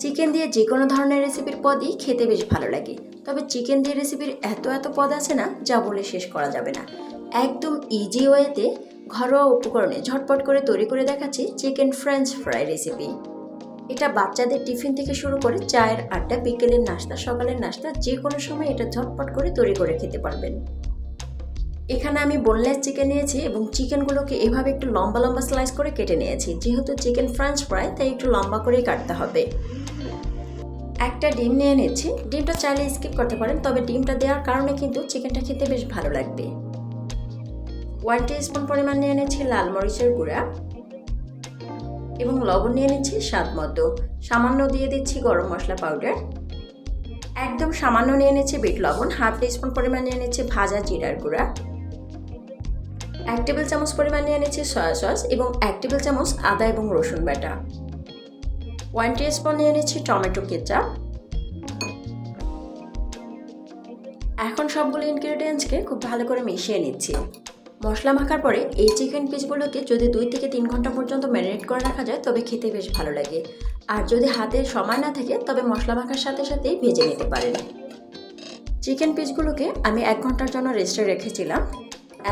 Chicken দিয়ে যে কোনো ধরনের রেসিপির পদই খেতে বেশ ভালো লাগে, তবে চিকেন দিয়ে রেসিপির এত পদ আছে না যা বলে শেষ করা যাবে না। একদম ইজি ওয়েতে ঘরোয়া উপকরণে ঝটপট করে তৈরি করে দেখাচ্ছি চিকেন ফ্রেঞ্চ ফ্রাই রেসিপি। এটা বাচ্চাদের টিফিন থেকে শুরু করে চায়ের আড্ডা, বিকেলের নাস্তা, সকালের নাস্তা, যে কোনো সময় এটা ঝটপট করে তৈরি করে খেতে পারবেন। এখানে আমি বোনলেস চিকেন নিয়েছি এবং চিকেনগুলোকে এভাবে একটু লম্বা লম্বা স্লাইস করে কেটে নিয়েছি। যেহেতু চিকেন ফ্রেঞ্চ ফ্রাই তাই একটু লম্বা করেই কাটতে হবে। একটা ডিম নিয়ে নিচ্ছি। ডিমটা চাইলে স্কিপ করতে পারেন, তবে ডিমটা দেওয়ার কারণে কিন্তু চিকেনটা খেতে বেশ ভালো লাগবে। 1 টিস্পুন পরিমাণ নিয়ে নিচ্ছি লাল মরিচের গুঁড়া এবং লবণ নিয়ে নিচ্ছি স্বাদ মতো। সামান্য দিয়ে দিচ্ছি গরম মশলা পাউডার, একদম সামান্য নিয়ে নিচ্ছি বিট লবণ, 1/2 টিস্পুন পরিমাণ নিয়ে নিচ্ছি ভাজা জিরার গুঁড়া, 1 টেবিল চামচ পরিমাণ নিয়ে নিচ্ছি সয়া সস এবং 1 টেবিল চামচ আদা এবং রসুন বাটা, 1 টিস্পুন নিয়ে নিচ্ছি টমেটো কেচাপ। এখন সবগুলো ইনগ্রেডিয়েন্টসকে খুব ভালো করে মিশিয়ে নিচ্ছি। মশলা মাখার পরে এই চিকেন পিসগুলোকে যদি 2 থেকে 3 ঘন্টা পর্যন্ত ম্যারিনেট করে রাখা যায় তবে খেতে বেশ ভালো লাগে। আর যদি হাতে সময় না থাকে তবে মশলা মাখার সাথে সাথেই ভেজে নিতে পারেন। চিকেন পিসগুলোকে আমি 1 ঘন্টার জন্য রেস্টে রেখেছিলাম।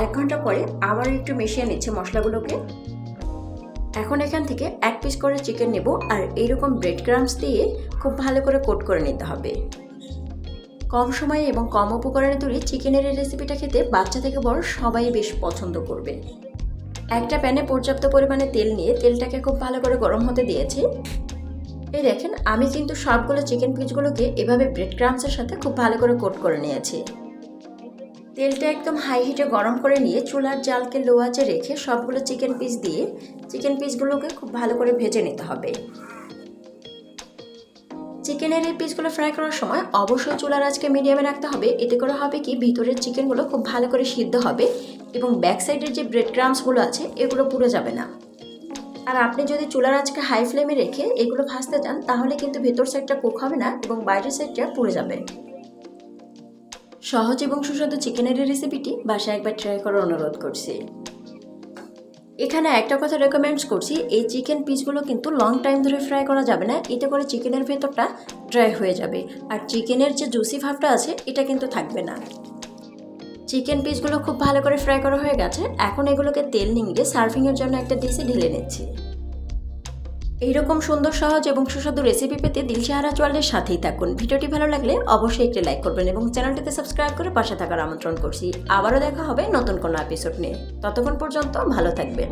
1 ঘন্টা পরে আবার একটু মিশিয়ে নিচ্ছি মশলাগুলোকে। এখন এখান থেকে 1 পিস করে চিকেন নেব আর এইরকম ব্রেড ক্রাম্বস দিয়ে খুব ভালো করে কোট করে নিতে হবে। কম সময়ে এবং কম উপকরণে তৈরি চিকেনের এই রেসিপিটা খেতে বাচ্চা থেকে বড় সবাই বেশ পছন্দ করবে। একটা প্যানে পর্যাপ্ত পরিমাণে তেল নিয়ে তেলটাকে খুব ভালো করে গরম হতে দিয়েছি। এই দেখেন, আমি কিন্তু সবগুলো চিকেন পিসগুলোকে এভাবে ব্রেড ক্রাম্বসের সাথে খুব ভালো করে কোট করে নিয়েছি। তেলটা একদম হাই হিটে গরম করে নিয়ে চুলার জালকে লো আঁচে রেখে সবগুলো চিকেন পিস দিয়ে চিকেন পিসগুলোকে খুব ভালো করে ভেজে নিতে হবে। চিকেনের এই পিসগুলো ফ্রাই করার সময় অবশ্যই চুলার আঁচকে মিডিয়ামে রাখতে হবে। এতে করে হবে কি, ভিতরের চিকেনগুলো খুব ভালো করে সিদ্ধ হবে এবং ব্যাক সাইডের যে ব্রেড ক্রাম্বসগুলো আছে এগুলো পুড়ে যাবে না। আর আপনি যদি চুলার আঁচকে হাই ফ্লেমে রেখে এগুলো ভাজতে চান তাহলে কিন্তু ভেতর সাইডটা কুক হবে না এবং বাইরের সাইডটা পুড়ে যাবে। সহজ এবং সুস্বাদু চিকেনের এই রেসিপিটি বাসায় একবার ট্রাই করার অনুরোধ করছি। এখানে একটা কথা রেকমেন্ড করছি, এই চিকেন পিসগুলো কিন্তু লং টাইম ধরে ফ্রাই করা যাবে না। এতে করে চিকেনের ভেতরটা ড্রাই হয়ে যাবে আর চিকেনের যে জুসি ভাবটা আছে এটা কিন্তু থাকবে না। চিকেন পিসগুলো খুব ভালো করে ফ্রাই করা হয়ে গেছে। এখন এগুলোকে তেল নিংড়ে সার্ভিংয়ের জন্য একটা ডিশে ঢেলে নিচ্ছি। এইরকম সুন্দর, সহজ এবং সুস্বাদু রেসিপি পেতে দিলশাহারা চ্যানেলের সাথেই থাকুন। ভিডিওটি ভালো লাগলে অবশ্যই একটি লাইক করবেন এবং চ্যানেলটিতে সাবস্ক্রাইব করে পাশে থাকার আমন্ত্রণ করছি। আবারও দেখা হবে নতুন কোনো এপিসোড নিয়ে। ততক্ষণ পর্যন্ত ভালো থাকবেন।